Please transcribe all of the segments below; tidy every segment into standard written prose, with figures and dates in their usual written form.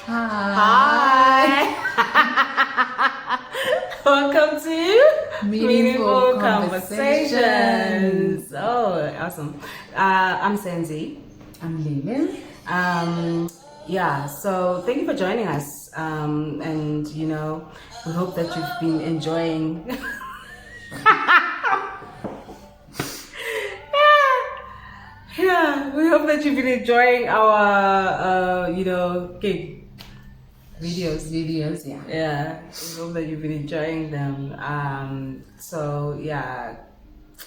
Hi. Welcome to Meaningful Conversations. Oh, awesome. I'm Senzi. I'm Lele. So thank you for joining us. And we hope that you've been enjoying. We hope that you've been enjoying our, videos. Yeah, we hope that you've been enjoying them.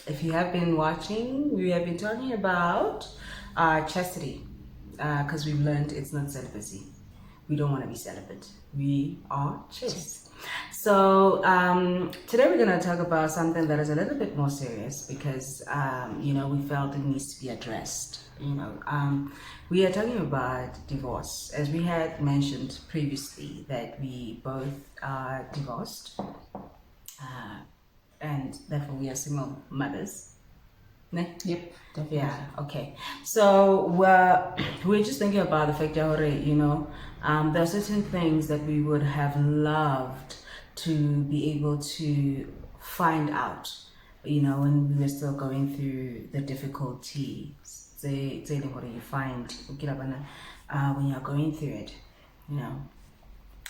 If you have been watching, we have been talking about chastity, because we've learned it's not celibacy. We don't want to be celibate. We are chaste. So today we're going to talk about something that is a little bit more serious because we felt it needs to be addressed. We are talking about divorce, as we had mentioned previously that we both are divorced, and therefore we are single mothers. Yep, definitely. Yeah, okay. So we're just thinking about the fact that there are certain things that we would have loved to be able to find out, when we were still going through the difficulties. What do you find when you're going through it,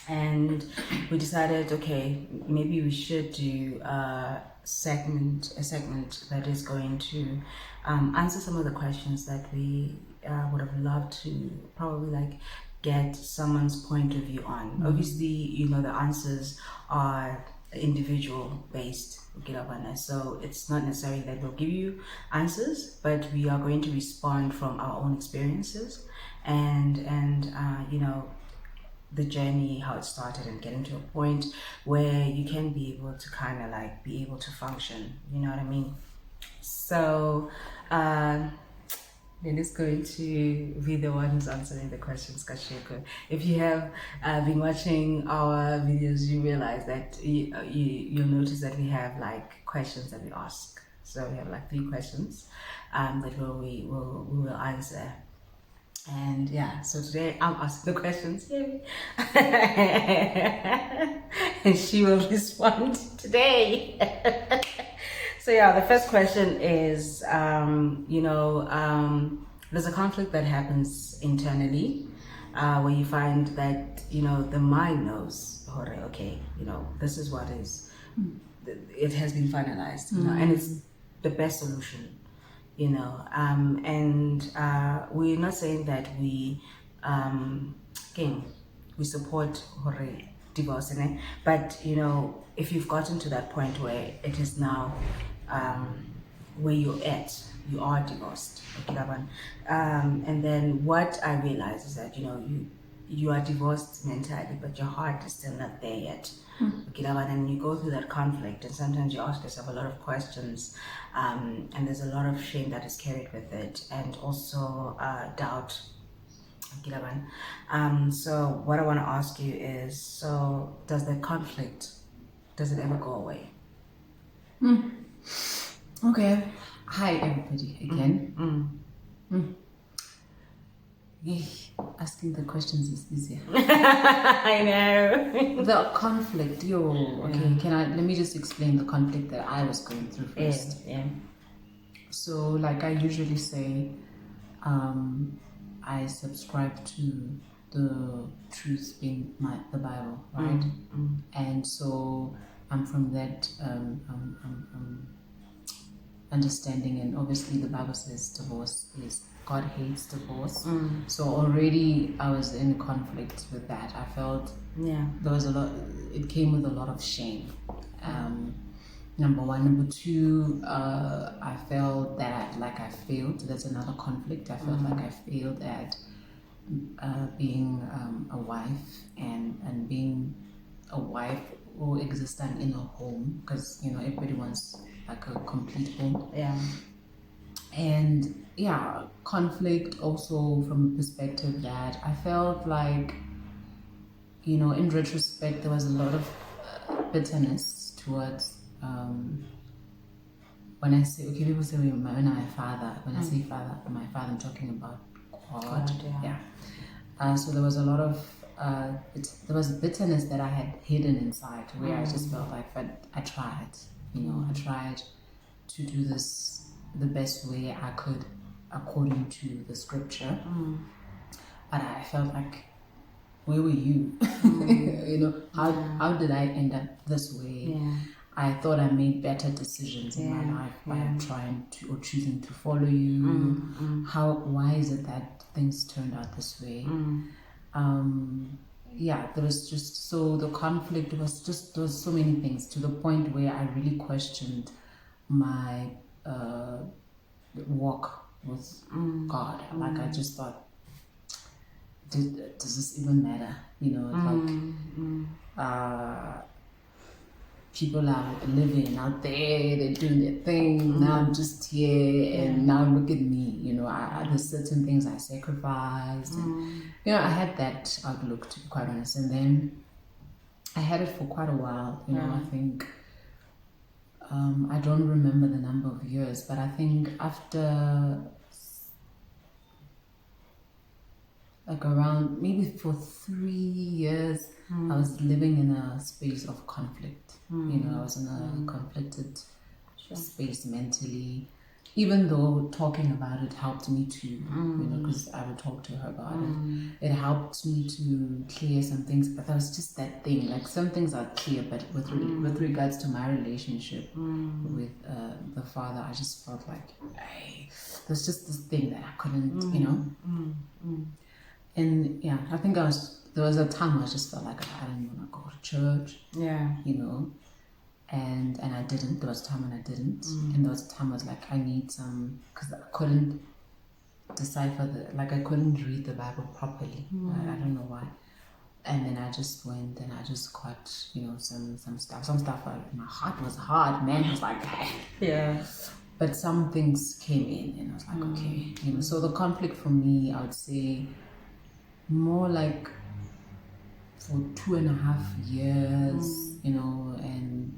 and we decided, okay, maybe we should do a segment that is going to answer some of the questions that we would have loved to probably get someone's point of view on. Mm-hmm. Obviously, the answers are individual based, so it's not necessarily that we'll give you answers, but we are going to respond from our own experiences and the journey, how it started, and getting to a point where you can be able to kind of be able to function, you know what I mean? So Lele's going to be the one who's answering the questions, Kashiko. If you have been watching our videos, you realize that you'll notice that we have questions that we ask. So we have 3 questions that we will answer. And so today I'm asking the questions. Yay. And she will respond today. So the first question is, there's a conflict that happens internally where you find that, the mind knows, okay, this is what is, it has been finalized, and it's the best solution. We're not saying that we support divorce, but if you've gotten to that point where it is now where you're at, you are divorced, and then what I realize is that you are divorced mentally, but your heart is still not there yet. And you go through that conflict, and sometimes you ask yourself a lot of questions, and there's a lot of shame that is carried with it, and also doubt. So what I want to ask you is, so does the conflict, does it ever go away? Okay. Hi everybody again. Asking the questions is easier. I know. The conflict, let me just explain the conflict that I was going through first. So I usually say, I subscribe to the truth being the Bible, right? And so I'm from that understanding, and obviously the Bible says divorce is, God hates divorce. So already I was in conflict with that. I felt there was a lot, it came with a lot of shame. Number one. Number two, I felt that I failed. That's another conflict. I felt like I failed at being a wife and being a wife or existing in a home, because everybody wants a complete home. And conflict also from a perspective that I felt in retrospect there was a lot of bitterness towards when I say, people say when I father, when I say father, my father, I'm talking about God. So there was a lot of there was bitterness that I had hidden inside, where I just felt like, but I tried, I tried to do this the best way I could according to the scripture, but I felt like, where were you? How did I end up this way? I thought I made better decisions in my life by trying to or choosing to follow you. Why is it that things turned out this way? There was just, so the conflict was just, there was so many things, to the point where I really questioned my walk with God. Like, I just thought, does this even matter? People are living out there, they're doing their thing. Now I'm just here, and now look at me. There's certain things I sacrificed. And, I had that outlook, to be quite honest. And then I had it for quite a while. I think I don't remember the number of years, but I think after, like, around maybe for 3 years, I was living in a space of conflict. I was in a conflicted space mentally, even though talking about it helped me to, because I would talk to her about it. It helped me to clear some things, but there was just that thing, like, some things are clear, but with regards to my relationship with the father, I just felt like, there's just this thing that I couldn't, And I think there was a time I just felt like I didn't want to go to church. And I didn't. There was a time when I didn't. And there was a time I was like, I need some, because I couldn't decipher I couldn't read the Bible properly. I don't know why. And then I just went and I just got, some stuff. Some stuff, my heart was hard, man. It was like, But some things came in, and I was like, okay. So the conflict for me, I would say, more like for 2.5 years, and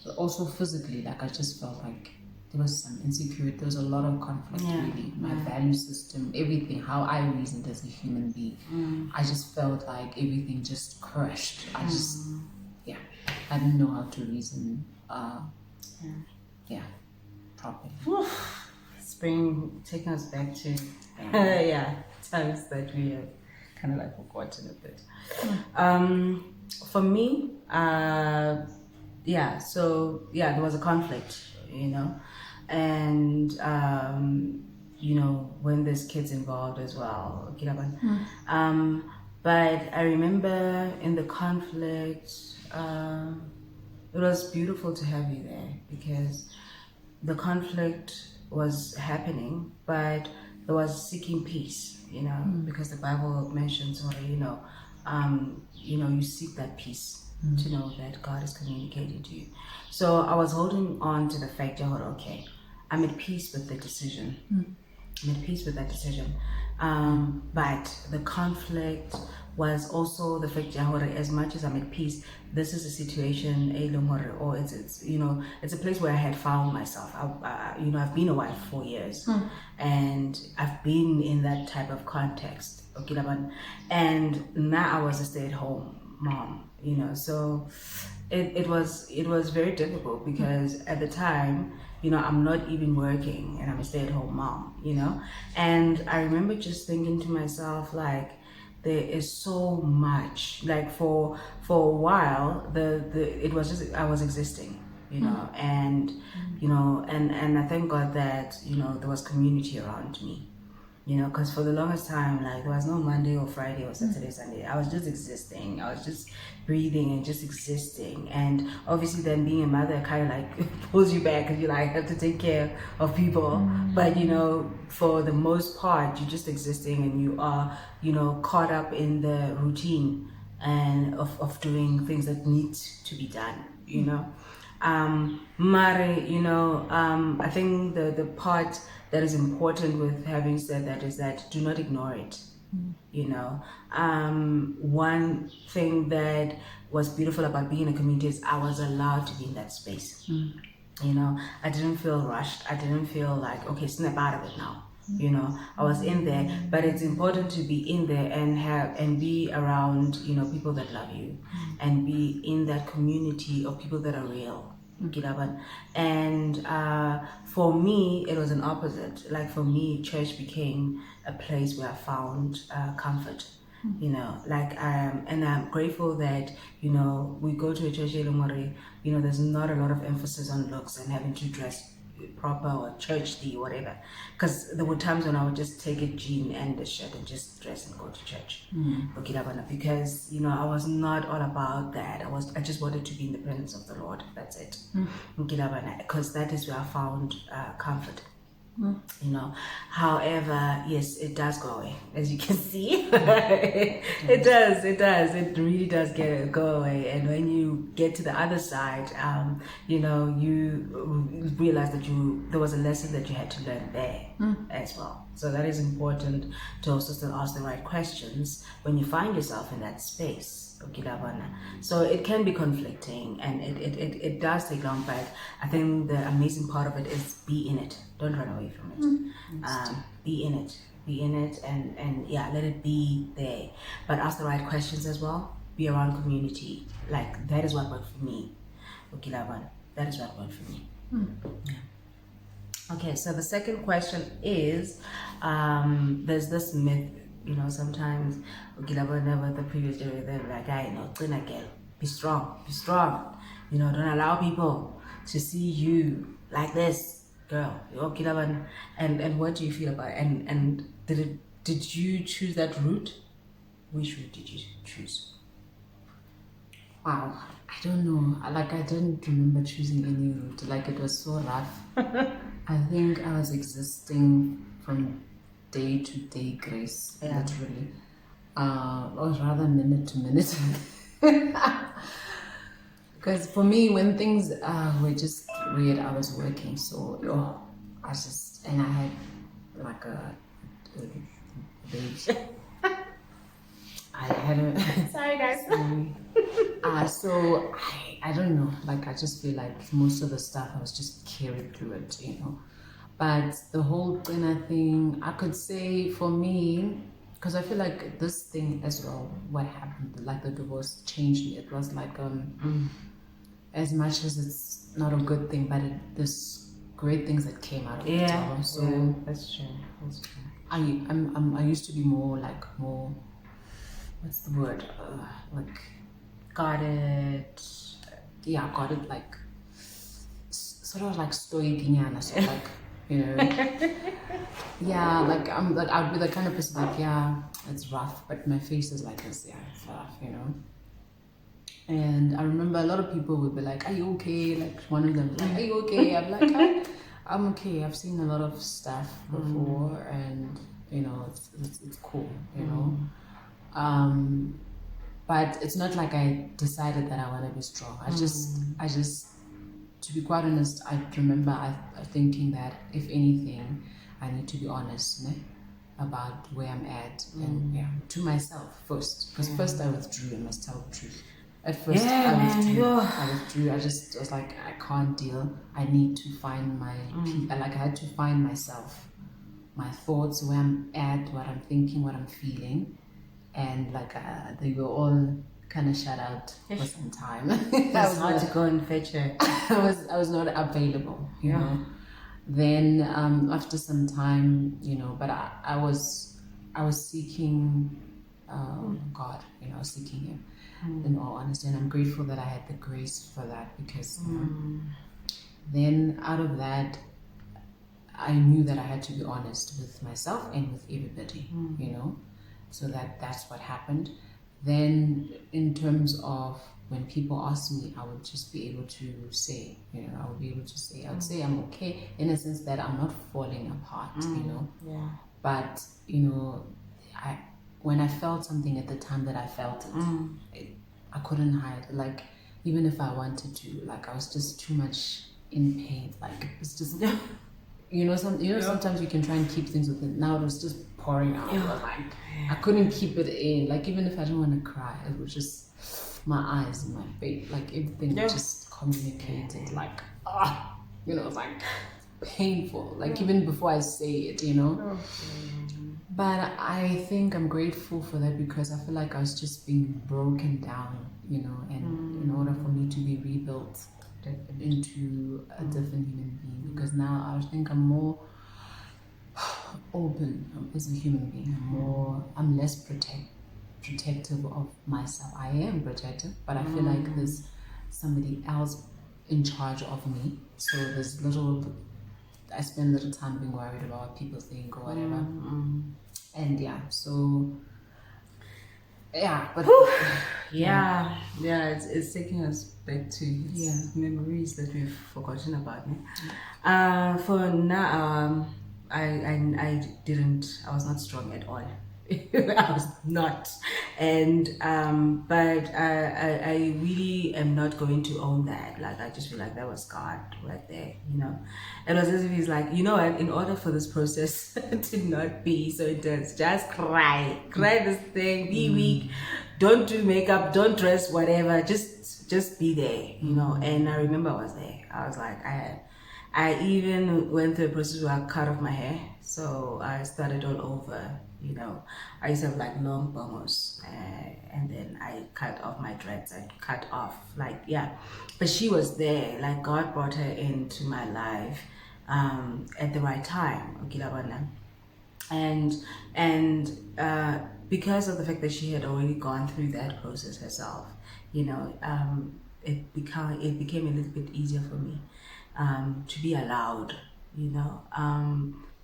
but also physically, like, I just felt like there was some insecurity, there was a lot of conflict, really. My value system, everything, how I reasoned as a human being, I just felt like everything just crushed. I just, I didn't know how to reason, properly. Spring taking us back to, times that we have kind of like forgotten a bit. For me, there was a conflict, and when there's kids involved as well, but I remember in the conflict, it was beautiful to have you there, because the conflict was happening, but there was seeking peace, because the Bible mentions, you seek that peace to know that God is communicating to you. So I was holding on to the fact that, okay, I'm at peace with the decision. I'm at peace with that decision. But the conflict was also the fact that, as much as I'm at peace, this is a situation, or it's it's a place where I had found myself. I've been a wife for 4 years, and I've been in that type of context. And now I was a stay-at-home mom. So it was very difficult, because at the time, I'm not even working, and I'm a stay-at-home mom. And I remember just thinking to myself, like, there is so much, like, for a while, it was just, I was existing, and and I thank God that there was community around me, because for the longest time, like, there was no Monday or Friday or Saturday, Sunday. I was just existing. I was just breathing and just existing. And obviously then being a mother kind of like pulls you back, because you like have to take care of people. But for the most part, you're just existing, and you are caught up in the routine and of doing things that need to be done. I think the part that is important with having said that is that do not ignore it. One thing that was beautiful about being in a community is I was allowed to be in that space. I didn't feel rushed. I didn't feel like, okay, snap out of it now. You know, I was in there, but it's important to be in there and be around, you know, people that love you, and be in that community of people that are real. And for me, it was an opposite. Like for me, church became a place where I found comfort. You know, like and I'm grateful that, you know, we go to a church, you know, there's not a lot of emphasis on looks and having to dress proper or churchly, whatever. Because there were times when I would just take a jean and a shirt and just dress and go to church. Because, you know, I was not all about that. I just wanted to be in the presence of the Lord. That's it. Because that is where I found comfort. You know, however, yes, it does go away, as you can see. It really does go away. And when you get to the other side, you know, you realize that there was a lesson that you had to learn there as well. So that is important to also still ask the right questions when you find yourself in that space. So it can be conflicting, and it does take long, but I think the amazing part of it is be in it. Don't run away from it. Be in it, and yeah, let it be there. But ask the right questions as well. Be around community. Like, that is what worked for me. That is what worked for me. Yeah. Okay, so the second question is, there's this myth, you know, sometimes never the previous day they're like, I know, be strong, you know, don't allow people to see you like this, girl. And what do you feel about it? And did you choose that route? Which route did you choose? Wow, I don't know. Like, I didn't remember choosing any route. Like, it was so rough. I think I was existing from day to day grace, literally, or rather minute to minute. Because for me, when things were just weird, I was working, so I had like a baby. I had a sorry guys. So I don't know, like, I just feel like most of the stuff I was just carried through it, you know. But the whole thing, I could say for me, because I feel like this thing as well, what happened, like the divorce changed me. It was like, as much as it's not a good thing, but there's great things that came out of it. So that's true. I used to be more, what's the word? Like, guarded, like, sort of like stoic, so like, you know, like I'd be the kind of person like, yeah, it's rough, but my face is like this, yeah, it's rough, you know. And I remember a lot of people would be like, are you okay? Like, one of them was like, are you okay? I'm like, I'm okay. I've seen a lot of stuff before, and you know, it's cool, you know. But it's not like I decided that I want to be strong. I just, to be quite honest, I remember I thinking that if anything, I need to be honest, about where I'm at, and to myself first. Because first I withdrew, I must tell the truth. At first I withdrew. I just was like, I can't deal. I need to find my peace. Like, I had to find myself, my thoughts, where I'm at, what I'm thinking, what I'm feeling. And like, they were all kind of shut out for some time. That's hard to go and fetch her. I was not available, you know. Then after some time, you know, but I was seeking God, you know, seeking Him, in all honesty, and I'm grateful that I had the grace for that, because then out of that, I knew that I had to be honest with myself and with everybody, you know. So that's what happened. Then in terms of when people ask me, I would just be able to say, you know, I would say I'm okay, in a sense that I'm not falling apart, you know. Yeah. But, you know, when I felt something at the time that I felt it, I couldn't hide. Like, even if I wanted to, like, I was just too much in pain. Like, it's just, you know, sometimes you can try and keep things within. Now it was just pouring out. Like, I couldn't keep it in. Like, even if I didn't want to cry, it was just my eyes and my face, like everything just communicated. Like, you know, it's like, painful, like even before I say it, you know. But I think I'm grateful for that because I feel like I was just being broken down, you know, and in order for me to be rebuilt into a different human being, because now I think I'm more open as a human being. I'm less protective of myself. I am protective, but I feel like there's somebody else in charge of me. So I spend little time being worried about what people think or whatever. And yeah, so yeah, but yeah, it's taking us back to memories that we've forgotten about. For now, I was not strong at all. I was not, and but I really am not going to own that. Like, I just feel like that was God right there, you know. It was as if he's like, you know what, in order for this process to not be so intense, just cry this thing, be weak, don't do makeup, don't dress, whatever, just be there, you know. And I remember I was there. I was like, I even went through a process where I cut off my hair, so I started all over, you know. I used to have like long bongos, and then I cut off my dreads. I cut off, like, yeah. But she was there, like God brought her into my life at the right time, okay, and because of the fact that she had already gone through that process herself, you know, it became a little bit easier for me to be allowed, you know,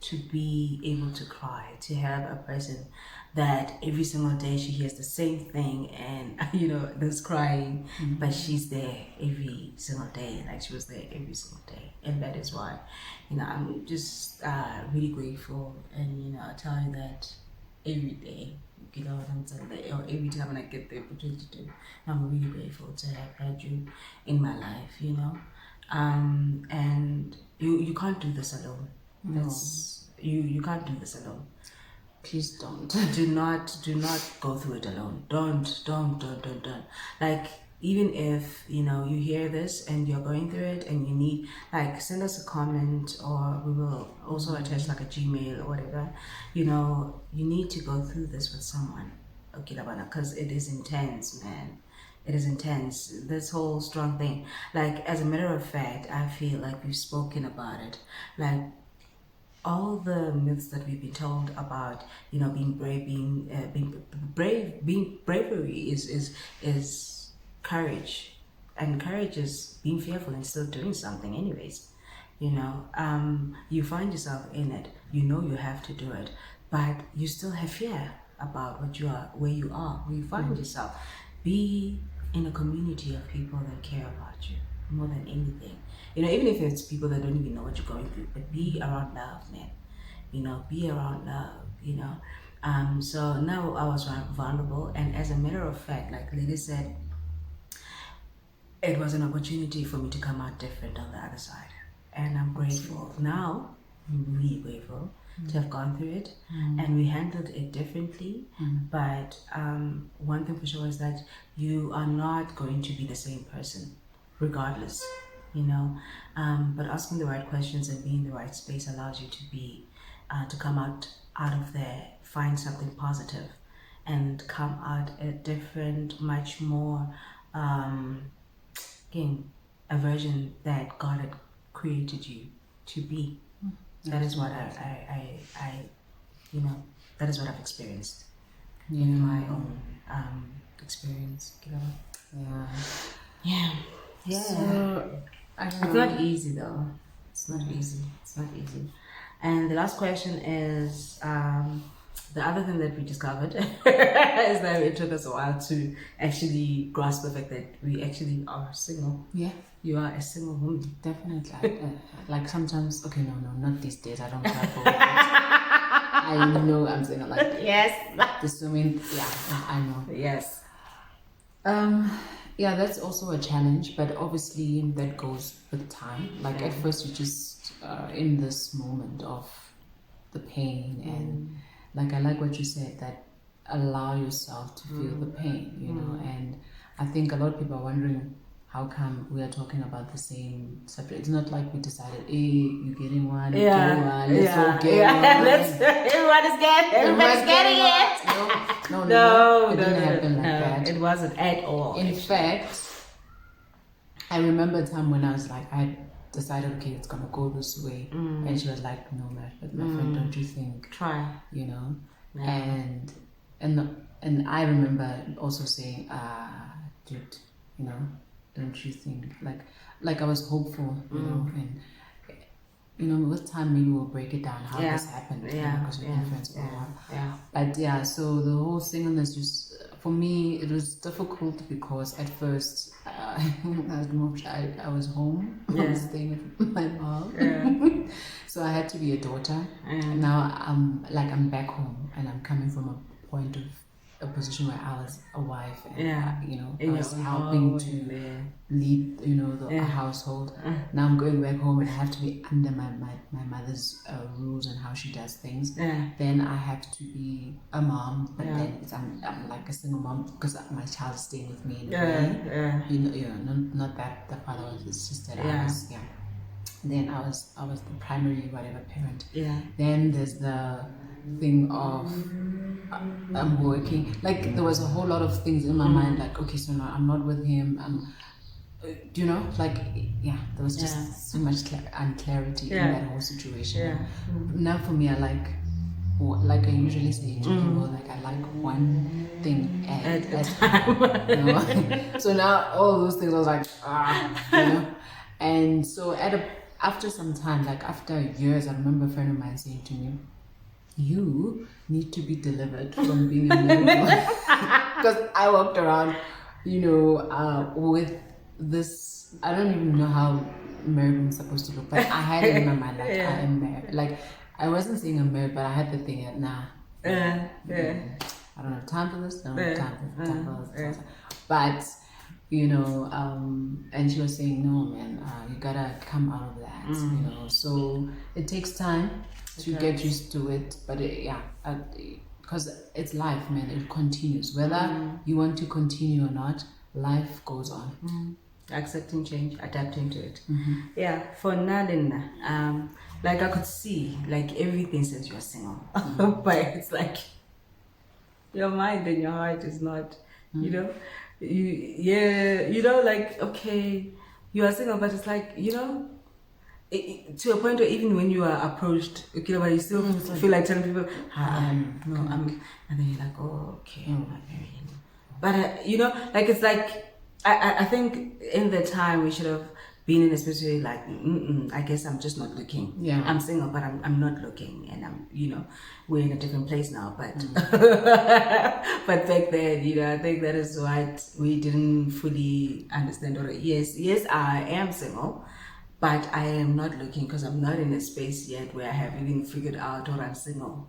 to be able to cry, to have a person that every single day she hears the same thing, and you know, there's crying, but she's there every single day, like she was there every single day. And that is why, you know, I'm just really grateful. And you know, I tell you that every day, you know what I'm saying, or every time when I get the opportunity to, I'm really grateful to have had you in my life, you know. And you can't do this alone. You can't do this alone. please don't. Do not go through it alone. Don't. Like, even if, you know, you hear this and you're going through it and you need, like, send us a comment, or we will also attach like a Gmail or whatever. You know, you need to go through this with someone, okay, because it is intense, man. It is intense, this whole strong thing. Like, as a matter of fact, I feel like we've spoken about it. Like, all the myths that we've been told about, you know, being brave, being bravery is courage, and courage is being fearful and still doing something anyways. You know, you find yourself in it. You know you have to do it, but you still have fear about where you find yourself. Be in a community of people that care about you more than anything. You know, even if it's people that don't even know what you're going through, but be around love, man. You know, be around love, you know. So now I was vulnerable, and as a matter of fact, like Lele said, it was an opportunity for me to come out different on the other side. And I'm grateful. Now, I'm really grateful to have gone through it, and we handled it differently. But one thing for sure is that you are not going to be the same person, regardless, you know. But asking the right questions and being in the right space allows you to come out of there, find something positive, and come out a different, much more, again, a version that God had created you to be. That is what I you know, that is what I've experienced in my own experience. You know? Yeah. So, it's not easy though. It's not easy. And the last question is, the other thing that we discovered is that it took us a while to actually grasp the fact that we actually are single. Yeah. You are a single woman. Definitely. Like sometimes, okay, no, not these days. I don't care for it. I know I'm single. Like, yes. Assuming, yeah, I know. Yes. Yeah, that's also a challenge, but obviously that goes with time. Like at first, you just in this moment of the pain, and like I like what you said, that allow yourself to feel the pain, you know. And I think a lot of people are wondering, how come we are talking about the same subject? It's not like we decided, hey, you're getting one, you're getting one, let's all get one. Everybody's getting it. No, it didn't happen like that. It wasn't at all. In fact, I remember a time when I was like, I decided, okay, it's gonna go this way, and she was like, no, my friend, don't you think? Try. You know, and I remember also saying, dude, you know, don't you think? Like I was hopeful, you know, and you know, with time maybe we'll break it down how this happened, because we've been friends for a while. But yeah, so the whole singleness just, for me, it was difficult because at first I was home, I was staying with my mom, so I had to be a daughter. And now I'm back home, and I'm coming from a point of a position where I was a wife, and you know, I was helping to lead, you know, the household. Now I'm going back home and I have to be under my mother's rules and how she does things. Then I have to be a mom, but then I'm like a single mom because my child is staying with me in a way. You know, not that the father was, it's just that I was then I was the primary whatever parent. Then there's the thing of I'm working, like there was a whole lot of things in my mind, like, okay, so now I'm not with him, you know, like there was just so much unclarity in that whole situation. Now for me, I like I usually say to people, like I like one thing at a time. You know? So now all those things I was like, you know. And so after some time, like after years, I remember a friend of mine saying to me, you need to be delivered from being a married woman. Because I walked around, you know, with this, I don't even know how married woman's supposed to look, but I had it in my mind, like I am married. Like I wasn't saying I'm married, but I had the thing that I don't have time for this, I don't have time for this. But you know, and she was saying, no man, you gotta come out of that, you know, so it takes time to get used to it, but because it's life, man, it continues, whether you want to continue or not, life goes on. Accepting change, adapting to it. For Nadine, like I could see like everything since you're single, but it's like your mind and your heart is not, you know, you know, like, okay, you are single, but it's like, you know, to a point where even when you are approached, okay, but you still feel like telling people, and then you're like, oh, okay, I'm not married. But you know, like it's like I think in the time we should have been in a space where like, I guess I'm just not looking. I'm single, but I'm not looking, and I'm, you know, we're in a different place now. But but back then, you know, I think that is what we didn't fully understand. Or yes, I am single, but I am not looking because I'm not in a space yet where I have even figured out or I'm single.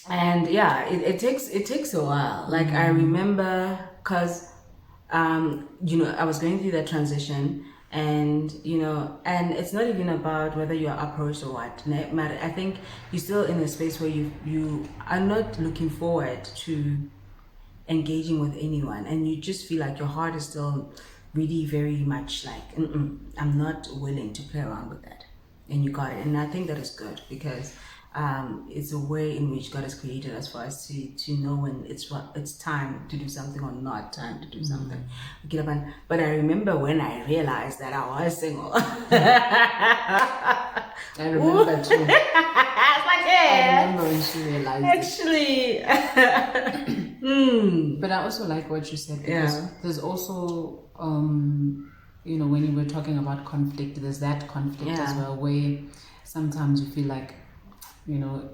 And it takes a while. Like I remember, because you know, I was going through that transition, and you know, and it's not even about whether you are approached or what. I think you're still in a space where you are not looking forward to engaging with anyone, and you just feel like your heart is still really very much like, I'm not willing to play around with that, and you got it. And I think that is good, because it's a way in which God has created us for us to know when it's time to do something or not time to do something. But I remember when I realized that I was single. I remember too. I remember when she realized it. But I also like what you said, because there's also you know, when you were talking about conflict, there's that conflict as well, where sometimes you feel like, you know,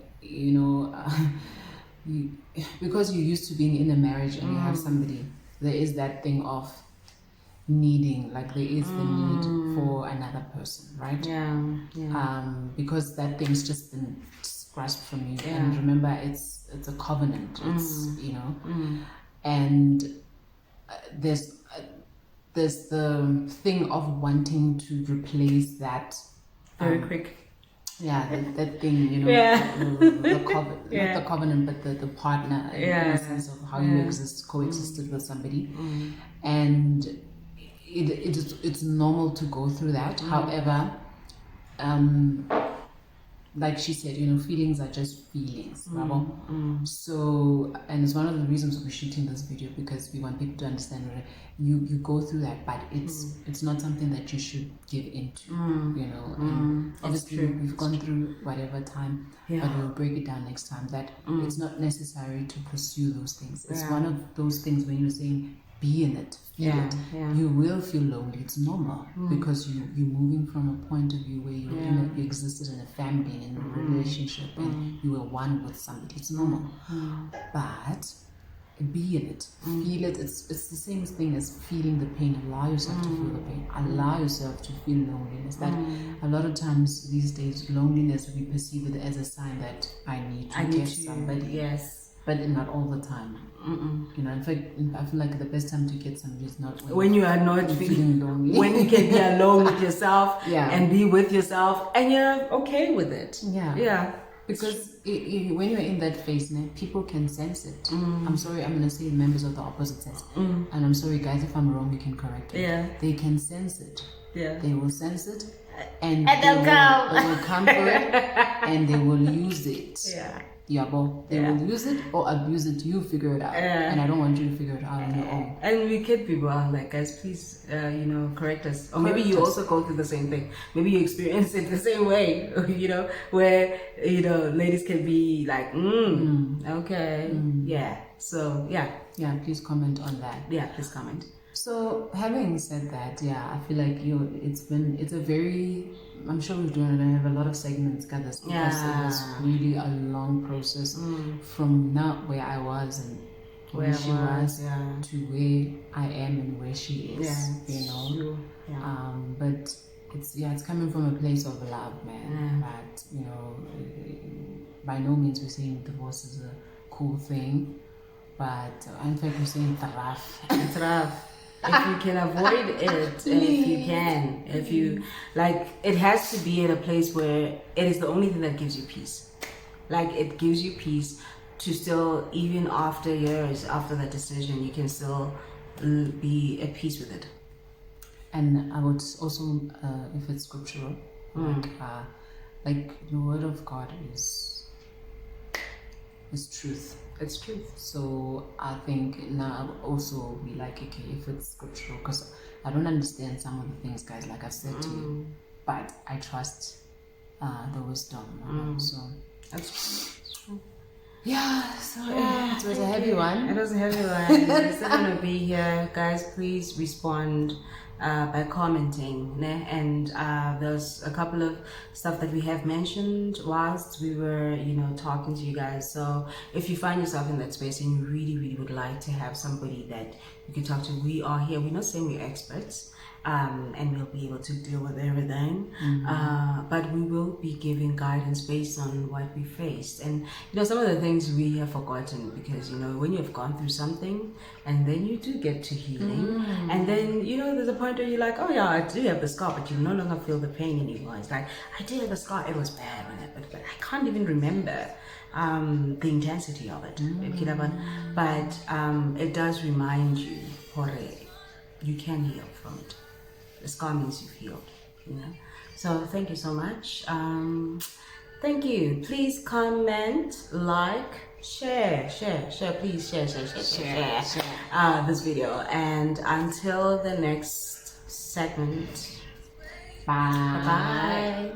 because you're used to being in a marriage and you have somebody, there is that thing of needing, like there is the need for another person, right? Because that thing's just been grasped from you, and remember, it's a covenant. It's, you know, and there's the thing of wanting to replace that very quick. Yeah, that thing, you know, not the covenant, but the partner, in the sense of how you coexisted with somebody, and it's normal to go through that. However, like she said, you know, feelings are just feelings. So, and it's one of the reasons we're shooting this video, because we want people to understand that you go through that, but it's not something that you should give into, you know. And obviously we've gone through whatever time, but we'll break it down next time, that it's not necessary to pursue those things. It's one of those things when you're saying be in it, feel it. You will feel lonely. It's normal, because you're moving from a point of view where you existed in a family and in a relationship, and you were one with somebody. It's normal, but be in it, feel it. It's the same thing as feeling the pain. Allow yourself to feel the pain. Allow yourself to feel loneliness. That a lot of times these days, loneliness, we perceive it as a sign that I need to get somebody. Yes. But not all the time. You know, in fact, I feel like the best time to get somebody is not when you are not feeling lonely. When you can be alone with yourself and be with yourself, and you're okay with it. Yeah. Because when you're in that phase, people can sense it. I'm sorry, I'm going to say members of the opposite sex. And I'm sorry, guys, if I'm wrong, you can correct me. They can sense it. They will sense it. And they will come for it. And they will use it. They will use it or abuse it. You figure it out, and I don't want you to figure it out on your own. And we kid people out, like, guys, please, you know, correct us. Or maybe you also go through the same thing. Maybe you experience it the same way, you know, where, you know, ladies can be like, okay, So please comment on that. Please comment. So having said that, I feel like it's a very, I'm sure we're going to have a lot of segments, guys, because it was really a long process from now where I was and where she was to where I am and where she is, you know. But it's coming from a place of love, man. But, you know, by no means we're saying divorce is a cool thing, but in fact we're saying it's rough. It's rough. If you can avoid it, and if you like, it has to be in a place where it is the only thing that gives you peace. Like, it gives you peace to still, even after years after that decision, you can still be at peace with it. And I would also, if it's scriptural, like the word of God is truth. It's truth. So I think now also be like, okay, if it's scriptural, because I don't understand some of the things, guys, like I said to you, but I trust the wisdom. So that's true. So it was a heavy one. It was a heavy one. We're still gonna be here, guys. Please respond by commenting, and there's a couple of stuff that we have mentioned whilst we were, you know, talking to you guys. So if you find yourself in that space and you really would like to have somebody that you can talk to, we are here. We're not saying we're experts, and we'll be able to deal with everything, but we will be giving guidance based on what we faced. And, you know, some of the things we have forgotten, because, you know, when you've gone through something and then you do get to healing, and then, you know, there's a point where you're like, oh yeah, I do have the scar, but you no longer feel the pain anymore. It's like, I did have a scar, it was bad when but I can't even remember the intensity of it. But it does remind you, you can heal from it. The scar means you've healed, you know. So thank you so much. Thank you. Please comment, like, share. Please share this video. And until the next segment, bye.